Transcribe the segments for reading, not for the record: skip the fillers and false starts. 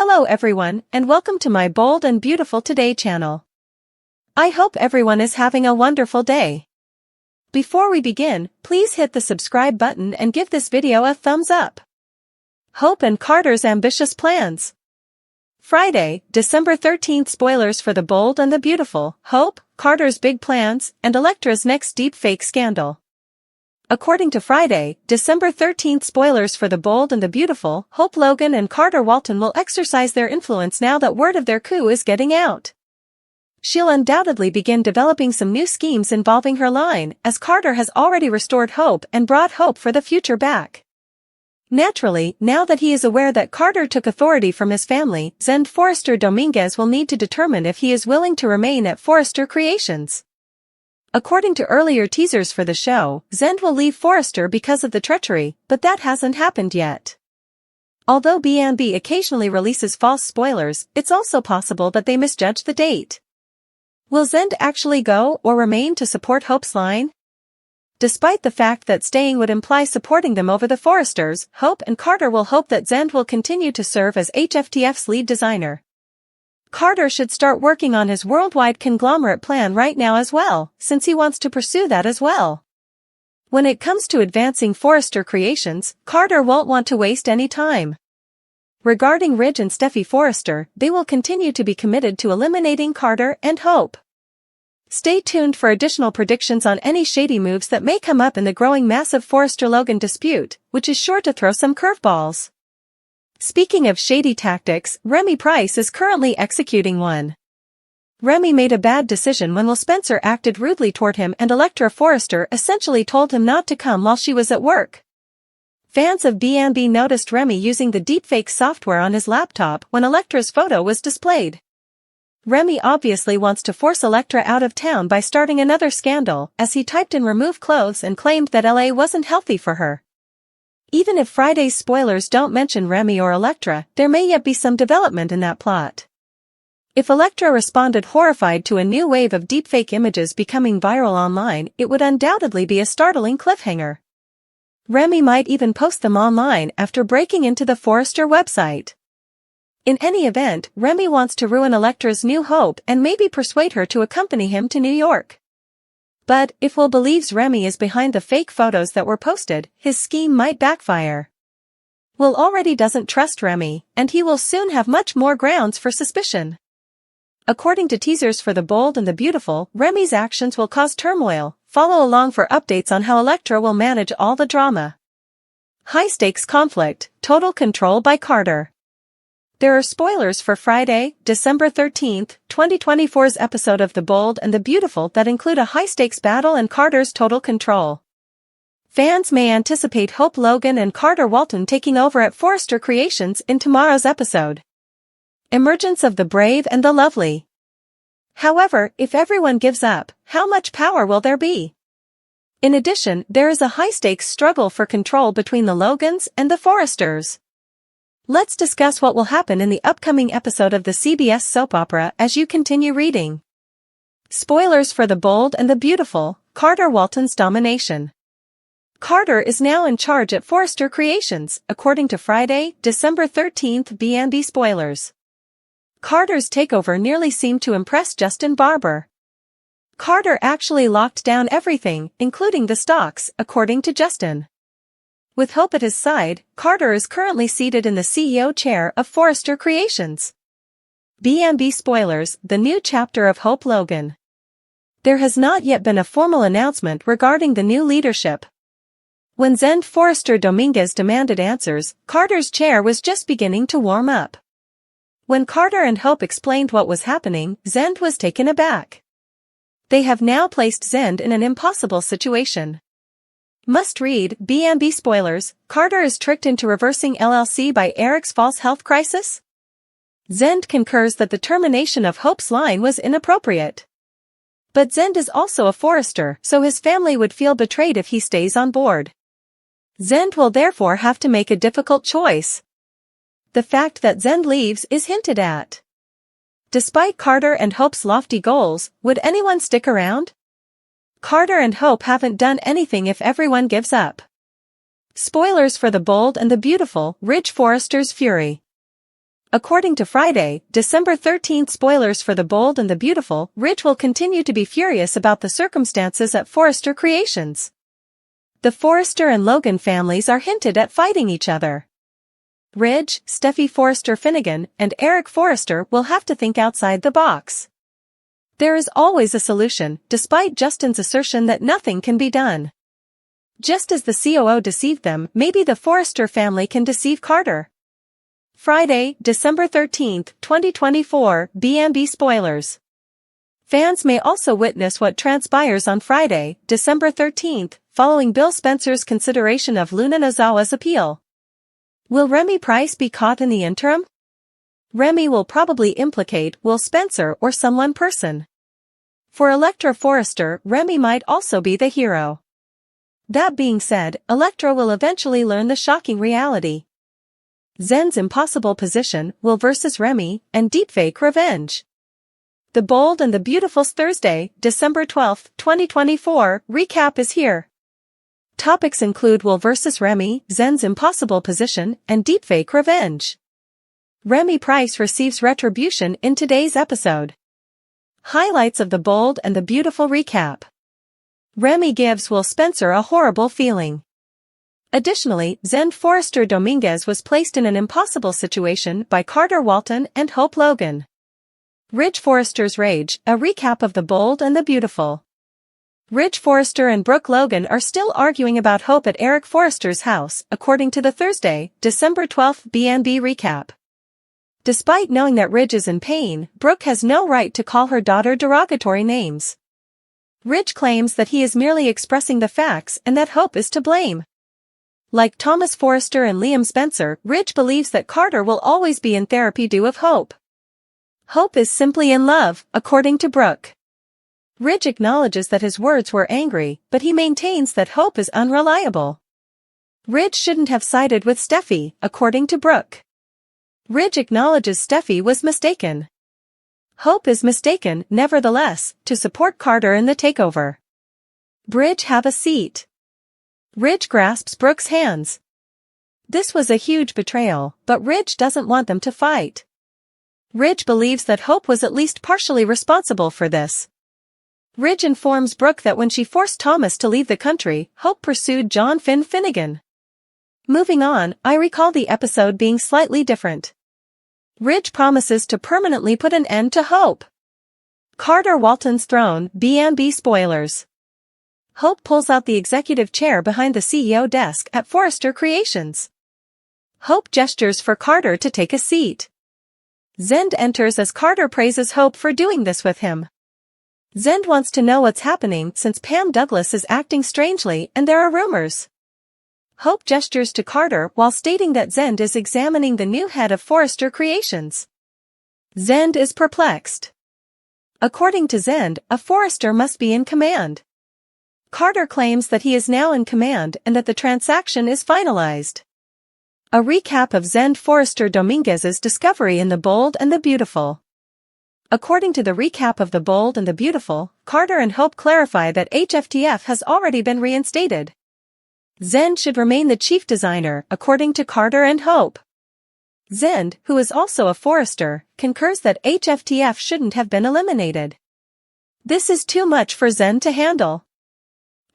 Hello everyone, and welcome to my Bold and Beautiful Today channel. I hope everyone is having a wonderful day. Before we begin, please hit the subscribe button and give this video a thumbs up. Hope and Carter's ambitious plans. Friday, December 13th. Spoilers for The Bold and the Beautiful, Hope, Carter's big plans, and Elektra's next deepfake scandal. According to Friday, December 13th. Spoilers for The Bold and the Beautiful, Hope Logan and Carter Walton will exercise their influence now that word of their coup is getting out. She'll undoubtedly begin developing some new schemes involving her line, as Carter has already restored hope and brought hope for the future back. Naturally, now that he is aware that Carter took authority from his family, Zend Forrester Dominguez will need to determine if he is willing to remain at Forrester Creations. According to earlier teasers for the show, Zend will leave Forrester because of the treachery, but that hasn't happened yet. Although B&B occasionally releases false spoilers, it's also possible that they misjudge the date. Will Zend actually go or remain to support Hope's line? Despite the fact that staying would imply supporting them over the Forresters, Hope and Carter will hope that Zend will continue to serve as HFTF's lead designer. Carter should start working on his worldwide conglomerate plan right now as well, since he wants to pursue that as well. When it comes to advancing Forrester Creations, Carter won't want to waste any time. Regarding Ridge and Steffi Forrester, they will continue to be committed to eliminating Carter and Hope. Stay tuned for additional predictions on any shady moves that may come up in the growing massive Forrester-Logan dispute, which is sure to throw some curveballs. Speaking of shady tactics, Remy Price is currently executing one. Remy made a bad decision when Will Spencer acted rudely toward him and Elektra Forrester essentially told him not to come while she was at work. Fans of B&B noticed Remy using the deepfake software on his laptop when Elektra's photo was displayed. Remy obviously wants to force Elektra out of town by starting another scandal, as he typed in remove clothes and claimed that LA wasn't healthy for her. Even if Friday's spoilers don't mention Remy or Elektra, there may yet be some development in that plot. If Elektra responded horrified to a new wave of deepfake images becoming viral online, it would undoubtedly be a startling cliffhanger. Remy might even post them online after breaking into the Forrester website. In any event, Remy wants to ruin Elektra's new hope and maybe persuade her to accompany him to New York. But, if Will believes Remy is behind the fake photos that were posted, his scheme might backfire. Will already doesn't trust Remy, and he will soon have much more grounds for suspicion. According to teasers for The Bold and the Beautiful, Remy's actions will cause turmoil. Follow along for updates on how Elektra will manage all the drama. High-stakes conflict, total control by Carter. There are spoilers for Friday, December 13th, 2024's episode of The Bold and the Beautiful that include a high-stakes battle and Carter's total control. Fans may anticipate Hope Logan and Carter Walton taking over at Forrester Creations in tomorrow's episode. Emergence of the brave and the lovely. However, if everyone gives up, how much power will there be? In addition, there is a high-stakes struggle for control between the Logans and the Forresters. Let's discuss what will happen in the upcoming episode of the CBS soap opera as you continue reading. Spoilers for The Bold and the Beautiful, Carter Walton's domination. Carter is now in charge at Forrester Creations, according to Friday, December 13th B&B spoilers. Carter's takeover nearly seemed to impress Justin Barber. Carter actually locked down everything, including the stocks, according to Justin. With Hope at his side, Carter is currently seated in the CEO chair of Forrester Creations. B&B spoilers, the new chapter of Hope Logan. There has not yet been a formal announcement regarding the new leadership. When Zend Forrester Dominguez demanded answers, Carter's chair was just beginning to warm up. When Carter and Hope explained what was happening, Zend was taken aback. They have now placed Zend in an impossible situation. Must read, B&B spoilers, Carter is tricked into reversing LLC by Eric's false health crisis? Zend concurs that the termination of Hope's line was inappropriate. But Zend is also a Forrester, so his family would feel betrayed if he stays on board. Zend will therefore have to make a difficult choice. The fact that Zend leaves is hinted at. Despite Carter and Hope's lofty goals, would anyone stick around? Carter and Hope haven't done anything if everyone gives up. Spoilers for The Bold and the Beautiful, Ridge Forrester's fury. According to Friday, December 13th spoilers for The Bold and the Beautiful, Ridge will continue to be furious about the circumstances at Forrester Creations. The Forrester and Logan families are hinted at fighting each other. Ridge, Steffi Forrester-Finnegan, and Eric Forrester will have to think outside the box. There is always a solution, despite Justin's assertion that nothing can be done. Just as the COO deceived them, maybe the Forrester family can deceive Carter. Friday, December 13th, 2024, B&B spoilers. Fans may also witness what transpires on Friday, December 13th, following Bill Spencer's consideration of Luna Nozawa's appeal. Will Remy Price be caught in the interim? Remy will probably implicate Will Spencer or someone person. For Elektra Forrester, Remy might also be the hero. That being said, Elektra will eventually learn the shocking reality. Zen's impossible position, Will vs. Remy, and deepfake revenge. The Bold and the Beautiful's Thursday, December 12, 2024, recap is here. Topics include Will vs. Remy, Zen's impossible position, and deepfake revenge. Remy Price receives retribution in today's episode. Highlights of The Bold and the Beautiful recap. Remy gives Will Spencer a horrible feeling. Additionally, Zen Forrester Dominguez was placed in an impossible situation by Carter Walton and Hope Logan. Ridge Forrester's rage, a recap of The Bold and the Beautiful. Ridge Forrester and Brooke Logan are still arguing about Hope at Eric Forrester's house, according to the Thursday, December 12 B&B recap. Despite knowing that Ridge is in pain, Brooke has no right to call her daughter derogatory names. Ridge claims that he is merely expressing the facts and that Hope is to blame. Like Thomas Forrester and Liam Spencer, Ridge believes that Carter will always be in therapy due of Hope. Hope is simply in love, according to Brooke. Ridge acknowledges that his words were angry, but he maintains that Hope is unreliable. Ridge shouldn't have sided with Steffi, according to Brooke. Ridge acknowledges Steffi was mistaken. Hope is mistaken, nevertheless, to support Carter in the takeover. Bridge have a seat. Ridge grasps Brooke's hands. This was a huge betrayal, but Ridge doesn't want them to fight. Ridge believes that Hope was at least partially responsible for this. Ridge informs Brooke that when she forced Thomas to leave the country, Hope pursued John Finn Finnegan. Moving on, I recall the episode being slightly different. Ridge promises to permanently put an end to Hope. Carter Walton's throne, B&B spoilers. Hope pulls out the executive chair behind the CEO desk at Forrester Creations. Hope gestures for Carter to take a seat. Zend enters as Carter praises Hope for doing this with him. Zend wants to know what's happening since Pam Douglas is acting strangely and there are rumors. Hope gestures to Carter while stating that Zend is examining the new head of Forrester Creations. Zend is perplexed. According to Zend, a Forrester must be in command. Carter claims that he is now in command and that the transaction is finalized. A recap of Zend Forrester Dominguez's discovery in The Bold and the Beautiful. According to the recap of The Bold and the Beautiful, Carter and Hope clarify that HFTF has already been reinstated. Zend should remain the chief designer, according to Carter and Hope. Zend, who is also a Forrester, concurs that HFTF shouldn't have been eliminated. This is too much for Zend to handle.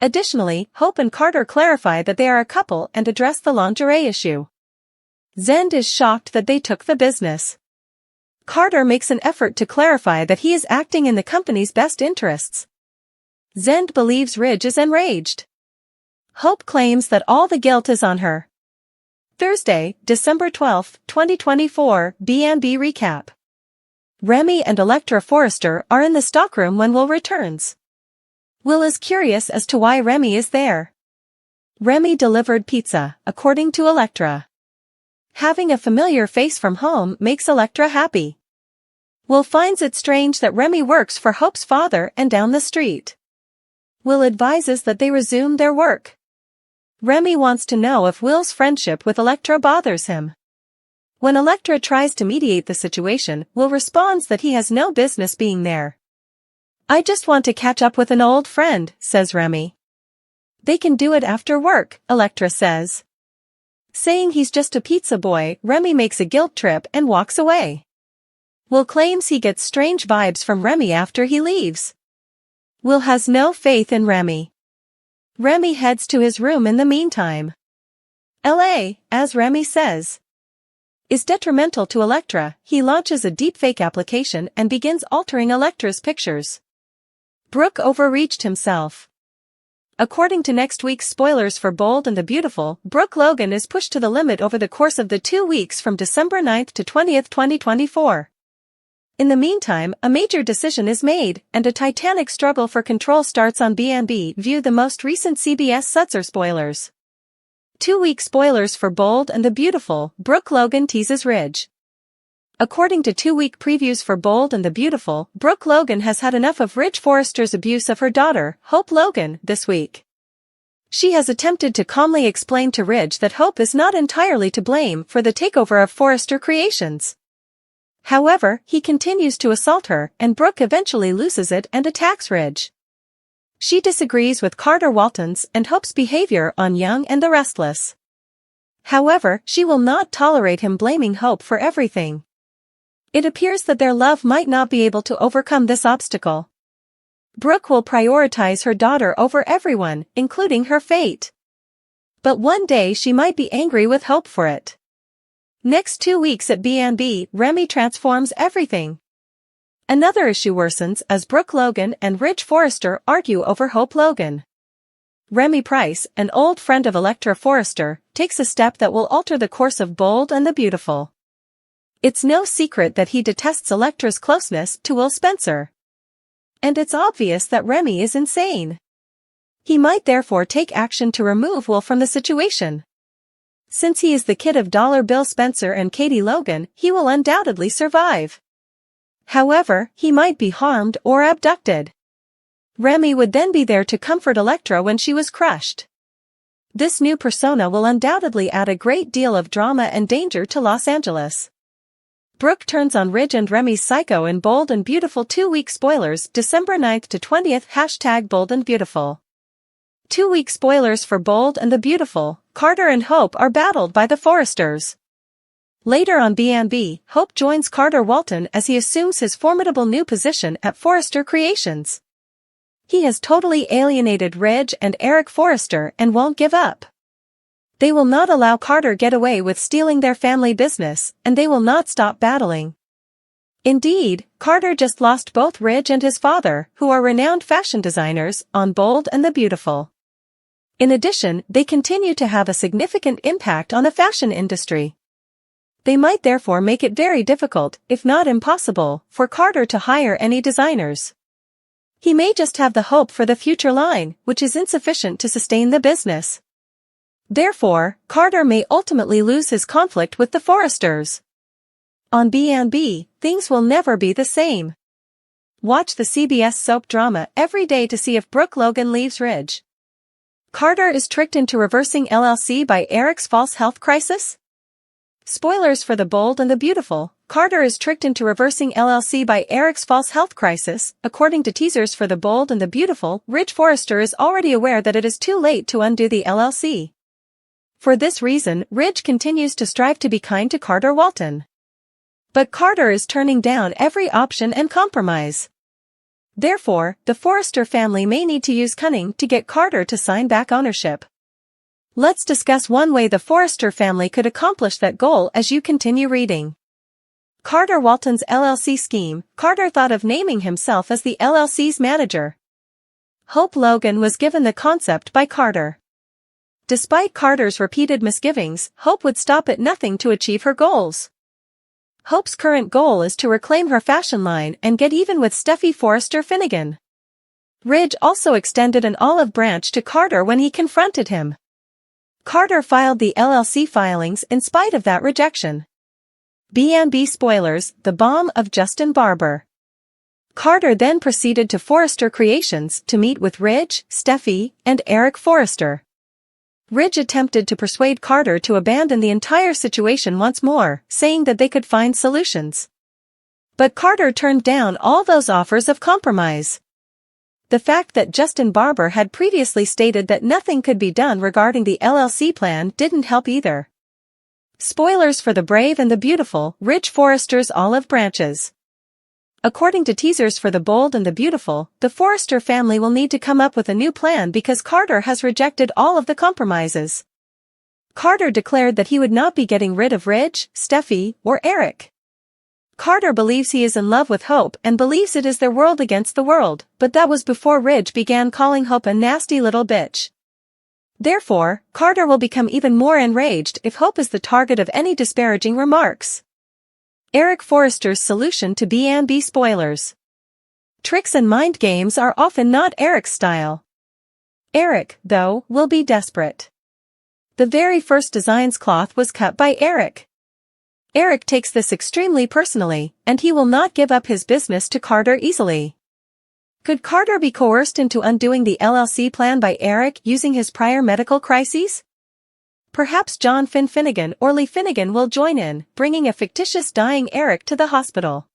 Additionally, Hope and Carter clarify that they are a couple and address the lingerie issue. Zend is shocked that they took the business. Carter makes an effort to clarify that he is acting in the company's best interests. Zend believes Ridge is enraged. Hope claims that all the guilt is on her. Thursday, December 12, 2024, B&B recap. Remy and Elektra Forrester are in the stockroom when Will returns. Will is curious as to why Remy is there. Remy delivered pizza, according to Elektra. Having a familiar face from home makes Elektra happy. Will finds it strange that Remy works for Hope's father and down the street. Will advises that they resume their work. Remy wants to know if Will's friendship with Elektra bothers him. When Elektra tries to mediate the situation, Will responds that he has no business being there. I just want to catch up with an old friend, says Remy. They can do it after work, Elektra says. Saying he's just a pizza boy, Remy makes a guilt trip and walks away. Will claims he gets strange vibes from Remy after he leaves. Will has no faith in Remy. Remy heads to his room in the meantime. LA, as Remy says, is detrimental to Elektra. He launches a deepfake application and begins altering Elektra's pictures. Brooke overreached himself. According to next week's spoilers for Bold and the Beautiful, Brooke Logan is pushed to the limit over the course of the 2 weeks from December 9th to 20th, 2024. In the meantime, a major decision is made, and a titanic struggle for control starts on B&B. View the most recent CBS SPOILER spoilers. 2-week spoilers for Bold and the Beautiful, Brooke Logan teases Ridge. According to 2-week previews for Bold and the Beautiful, Brooke Logan has had enough of Ridge Forrester's abuse of her daughter, Hope Logan, this week. She has attempted to calmly explain to Ridge that Hope is not entirely to blame for the takeover of Forrester Creations. However, he continues to assault her, and Brooke eventually loses it and attacks Ridge. She disagrees with Carter Walton's and Hope's behavior on Young and the Restless. However, she will not tolerate him blaming Hope for everything. It appears that their love might not be able to overcome this obstacle. Brooke will prioritize her daughter over everyone, including her fate. But one day she might be angry with Hope for it. Next 2 weeks at B&B, Remy transforms everything. Another issue worsens as Brooke Logan and Ridge Forrester argue over Hope Logan. Remy Price, an old friend of Elektra Forrester, takes a step that will alter the course of Bold and the Beautiful. It's no secret that he detests Elektra's closeness to Will Spencer. And it's obvious that Remy is insane. He might therefore take action to remove Will from the situation. Since he is the kid of Dollar Bill Spencer and Katie Logan, he will undoubtedly survive. However, he might be harmed or abducted. Remy would then be there to comfort Elektra when she was crushed. This new persona will undoubtedly add a great deal of drama and danger to Los Angeles. Brooke turns on Ridge and Remy's psycho in Bold and Beautiful. 2-week spoilers, December 9th to 20th, #Bold and Beautiful. 2-week spoilers for Bold and the Beautiful, Carter and Hope are battled by the Forresters. Later on B&B, Hope joins Carter Walton as he assumes his formidable new position at Forrester Creations. He has totally alienated Ridge and Eric Forrester and won't give up. They will not allow Carter get away with stealing their family business, and they will not stop battling. Indeed, Carter just lost both Ridge and his father, who are renowned fashion designers, on Bold and the Beautiful. In addition, they continue to have a significant impact on the fashion industry. They might therefore make it very difficult, if not impossible, for Carter to hire any designers. He may just have the hope for the future line, which is insufficient to sustain the business. Therefore, Carter may ultimately lose his conflict with the Forresters. On B&B, things will never be the same. Watch the CBS soap drama every day to see if Brooke Logan leaves Ridge. Carter is tricked into reversing LLC by Eric's false health crisis? Spoilers for the Bold and the Beautiful, Carter is tricked into reversing LLC by Eric's false health crisis. According to teasers for the Bold and the Beautiful, Ridge Forrester is already aware that it is too late to undo the LLC. For this reason, Ridge continues to strive to be kind to Carter Walton. But Carter is turning down every option and compromise. Therefore, the Forrester family may need to use cunning to get Carter to sign back ownership. Let's discuss one way the Forrester family could accomplish that goal as you continue reading. Carter Walton's LLC scheme. Carter thought of naming himself as the LLC's manager. Hope Logan was given the concept by Carter. Despite Carter's repeated misgivings, Hope would stop at nothing to achieve her goals. Hope's current goal is to reclaim her fashion line and get even with Steffi Forrester Finnegan. Ridge also extended an olive branch to Carter when he confronted him. Carter filed the LLC filings in spite of that rejection. B&B spoilers, the bomb of Justin Barber. Carter then proceeded to Forrester Creations to meet with Ridge, Steffi, and Eric Forrester. Ridge attempted to persuade Carter to abandon the entire situation once more, saying that they could find solutions. But Carter turned down all those offers of compromise. The fact that Justin Barber had previously stated that nothing could be done regarding the LLC plan didn't help either. Spoilers for the brave and the beautiful, Ridge Forrester's olive branches. According to teasers for The Bold and the Beautiful, the Forrester family will need to come up with a new plan because Carter has rejected all of the compromises. Carter declared that he would not be getting rid of Ridge, Steffi, or Eric. Carter believes he is in love with Hope and believes it is their world against the world, but that was before Ridge began calling Hope a nasty little bitch. Therefore, Carter will become even more enraged if Hope is the target of any disparaging remarks. Eric Forrester's solution to B&B spoilers. Tricks and mind games are often not Eric's style. Eric, though, will be desperate. The very first design's cloth was cut by Eric. Eric takes this extremely personally, and he will not give up his business to Carter easily. Could Carter be coerced into undoing the LLC plan by Eric using his prior medical crises? Perhaps John Finnegan or Lee Finnegan will join in, bringing a fictitious dying Eric to the hospital.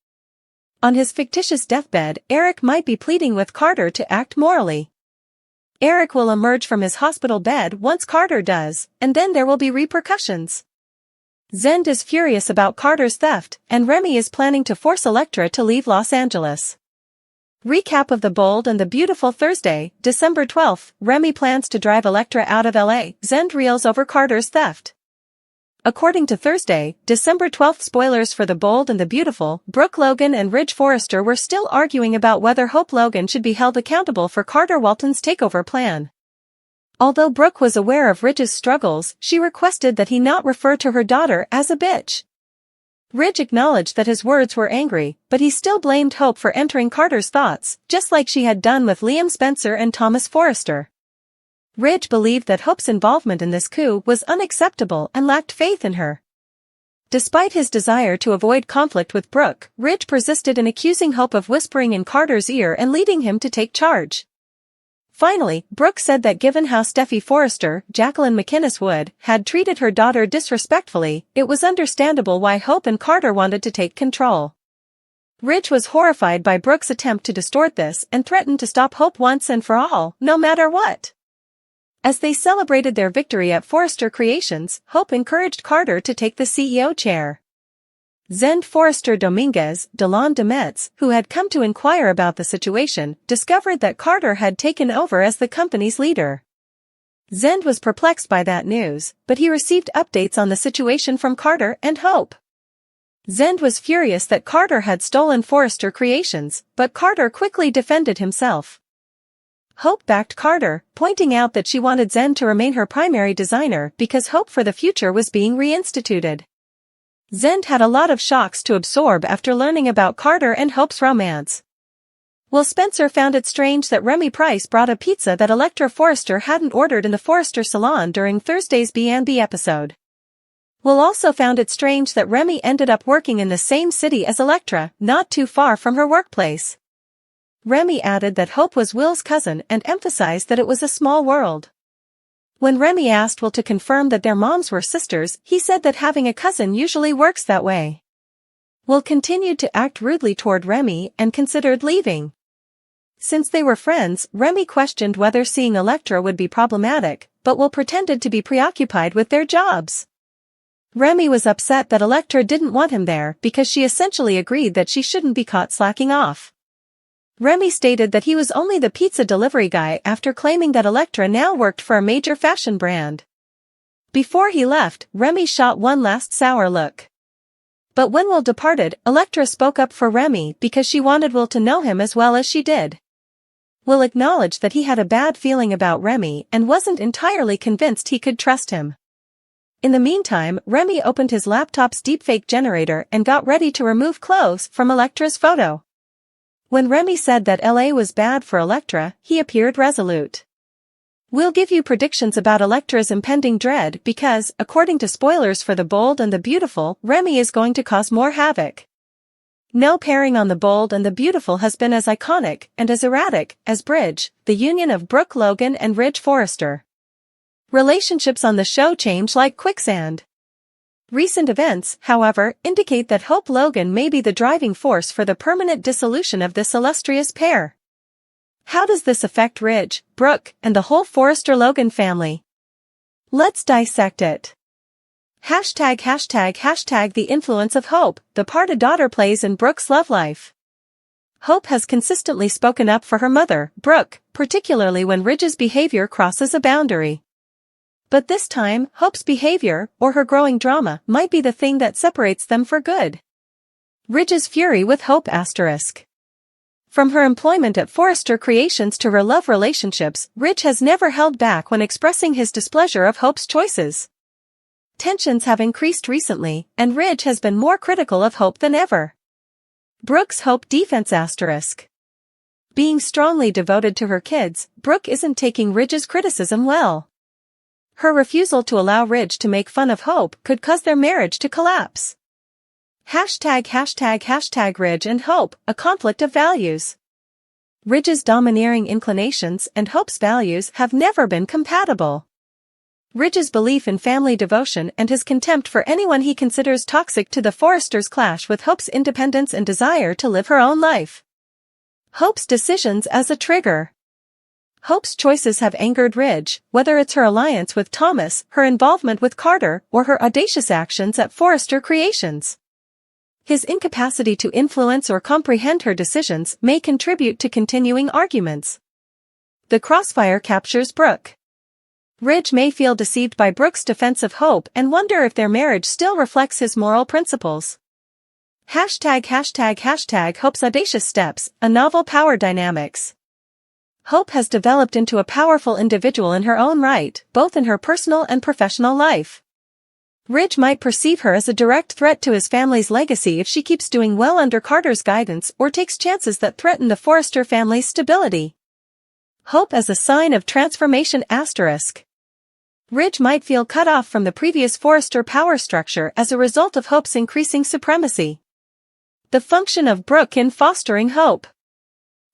On his fictitious deathbed, Eric might be pleading with Carter to act morally. Eric will emerge from his hospital bed once Carter does, and then there will be repercussions. Zend is furious about Carter's theft, and Remy is planning to force Elektra to leave Los Angeles. Recap of The Bold and the Beautiful. Thursday, December 12th, Remy plans to drive Elektra out of LA. Zend reels over Carter's theft. According to Thursday, December 12th spoilers for The Bold and the Beautiful, Brooke Logan and Ridge Forrester were still arguing about whether Hope Logan should be held accountable for Carter Walton's takeover plan. Although Brooke was aware of Ridge's struggles, she requested that he not refer to her daughter as a bitch. Ridge acknowledged that his words were angry, but he still blamed Hope for entering Carter's thoughts, just like she had done with Liam Spencer and Thomas Forrester. Ridge believed that Hope's involvement in this coup was unacceptable and lacked faith in her. Despite his desire to avoid conflict with Brooke, Ridge persisted in accusing Hope of whispering in Carter's ear and leading him to take charge. Finally, Brooke said that given how Steffi Forrester, Jacqueline McInnes Wood, had treated her daughter disrespectfully, it was understandable why Hope and Carter wanted to take control. Ridge was horrified by Brooke's attempt to distort this and threatened to stop Hope once and for all, no matter what. As they celebrated their victory at Forrester Creations, Hope encouraged Carter to take the CEO chair. Zend Forrester Dominguez, Delon Demetz, who had come to inquire about the situation, discovered that Carter had taken over as the company's leader. Zend was perplexed by that news, but he received updates on the situation from Carter and Hope. Zend was furious that Carter had stolen Forrester Creations, but Carter quickly defended himself. Hope backed Carter, pointing out that she wanted Zend to remain her primary designer because hope for the future was being reinstituted. Zend had a lot of shocks to absorb after learning about Carter and Hope's romance. Will Spencer found it strange that Remy Price brought a pizza that Elektra Forrester hadn't ordered in the Forrester salon during Thursday's B&B episode. Will also found it strange that Remy ended up working in the same city as Elektra, not too far from her workplace. Remy added that Hope was Will's cousin and emphasized that it was a small world. When Remy asked Will to confirm that their moms were sisters, he said that having a cousin usually works that way. Will continued to act rudely toward Remy and considered leaving. Since they were friends, Remy questioned whether seeing Elektra would be problematic, but Will pretended to be preoccupied with their jobs. Remy was upset that Elektra didn't want him there because she essentially agreed that she shouldn't be caught slacking off. Remy stated that he was only the pizza delivery guy after claiming that Elektra now worked for a major fashion brand. Before he left, Remy shot one last sour look. But when Will departed, Elektra spoke up for Remy because she wanted Will to know him as well as she did. Will acknowledged that he had a bad feeling about Remy and wasn't entirely convinced he could trust him. In the meantime, Remy opened his laptop's deepfake generator and got ready to remove clothes from Elektra's photo. When Remy said that LA was bad for Elektra, he appeared resolute. We'll give you predictions about Elektra's impending dread because, according to spoilers for The Bold and the Beautiful, Remy is going to cause more havoc. No pairing on The Bold and the Beautiful has been as iconic and as erratic as Bridge, the union of Brooke Logan and Ridge Forrester. Relationships on the show change like quicksand. Recent events, however, indicate that Hope Logan may be the driving force for the permanent dissolution of this illustrious pair. How does this affect Ridge, Brooke, and the whole Forrester-Logan family? Let's dissect it. Hashtag the influence of Hope, the part a daughter plays in Brooke's love life. Hope has consistently spoken up for her mother, Brooke, particularly when Ridge's behavior crosses a boundary. But this time, Hope's behavior, or her growing drama, might be the thing that separates them for good. Ridge's fury with Hope *. From her employment at Forrester Creations to her love relationships, Ridge has never held back when expressing his displeasure of Hope's choices. Tensions have increased recently, and Ridge has been more critical of Hope than ever. Brooke's Hope defense *. Being strongly devoted to her kids, Brooke isn't taking Ridge's criticism well. Her refusal to allow Ridge to make fun of Hope could cause their marriage to collapse. Hashtag Ridge and Hope, a conflict of values. Ridge's domineering inclinations and Hope's values have never been compatible. Ridge's belief in family devotion and his contempt for anyone he considers toxic to the Forresters clash with Hope's independence and desire to live her own life. Hope's decisions as a trigger. Hope's choices have angered Ridge, whether it's her alliance with Thomas, her involvement with Carter, or her audacious actions at Forrester Creations. His incapacity to influence or comprehend her decisions may contribute to continuing arguments. The crossfire captures Brooke. Ridge may feel deceived by Brooke's defense of Hope and wonder if their marriage still reflects his moral principles. Hashtag Hope's audacious steps, a novel power dynamics. Hope has developed into a powerful individual in her own right, both in her personal and professional life. Ridge might perceive her as a direct threat to his family's legacy if she keeps doing well under Carter's guidance or takes chances that threaten the Forrester family's stability. Hope as a sign of transformation *. Ridge might feel cut off from the previous Forrester power structure as a result of Hope's increasing supremacy. The function of Brooke in fostering Hope.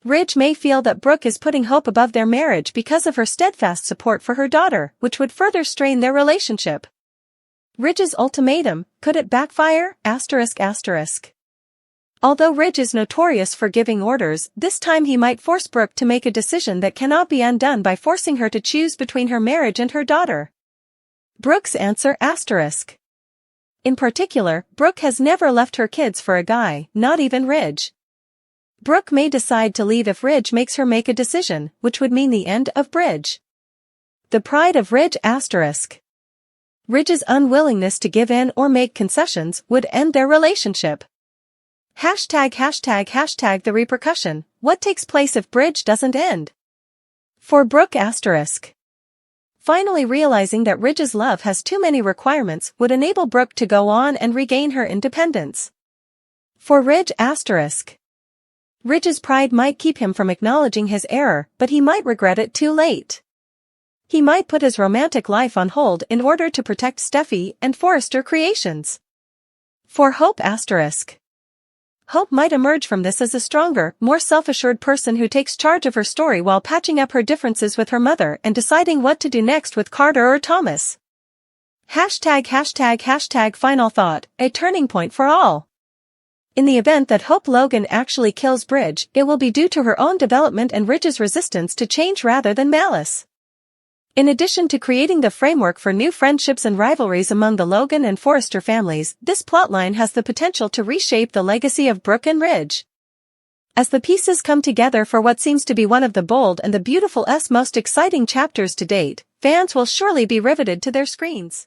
Ridge may feel that Brooke is putting Hope above their marriage because of her steadfast support for her daughter, which would further strain their relationship. Ridge's ultimatum, could it backfire? *. Although Ridge is notorious for giving orders, this time he might force Brooke to make a decision that cannot be undone by forcing her to choose between her marriage and her daughter. Brooke's answer *. In particular, Brooke has never left her kids for a guy, not even Ridge. Brooke may decide to leave if Ridge makes her make a decision, which would mean the end of Bridge. The pride of Ridge *. Ridge's unwillingness to give in or make concessions would end their relationship. Hashtag the repercussion, what takes place if Bridge doesn't end? For Brooke *. Finally realizing that Ridge's love has too many requirements would enable Brooke to go on and regain her independence. For Ridge *. Ridge's pride might keep him from acknowledging his error, but he might regret it too late. He might put his romantic life on hold in order to protect Steffi and Forrester Creations. For Hope *. Hope might emerge from this as a stronger, more self-assured person who takes charge of her story while patching up her differences with her mother and deciding what to do next with Carter or Thomas. Hashtag final thought, a turning point for all. In the event that Hope Logan actually kills Bridge, it will be due to her own development and Ridge's resistance to change rather than malice. In addition to creating the framework for new friendships and rivalries among the Logan and Forrester families, this plotline has the potential to reshape the legacy of Brooke and Ridge. As the pieces come together for what seems to be one of the bold and the beautiful's most exciting chapters to date, fans will surely be riveted to their screens.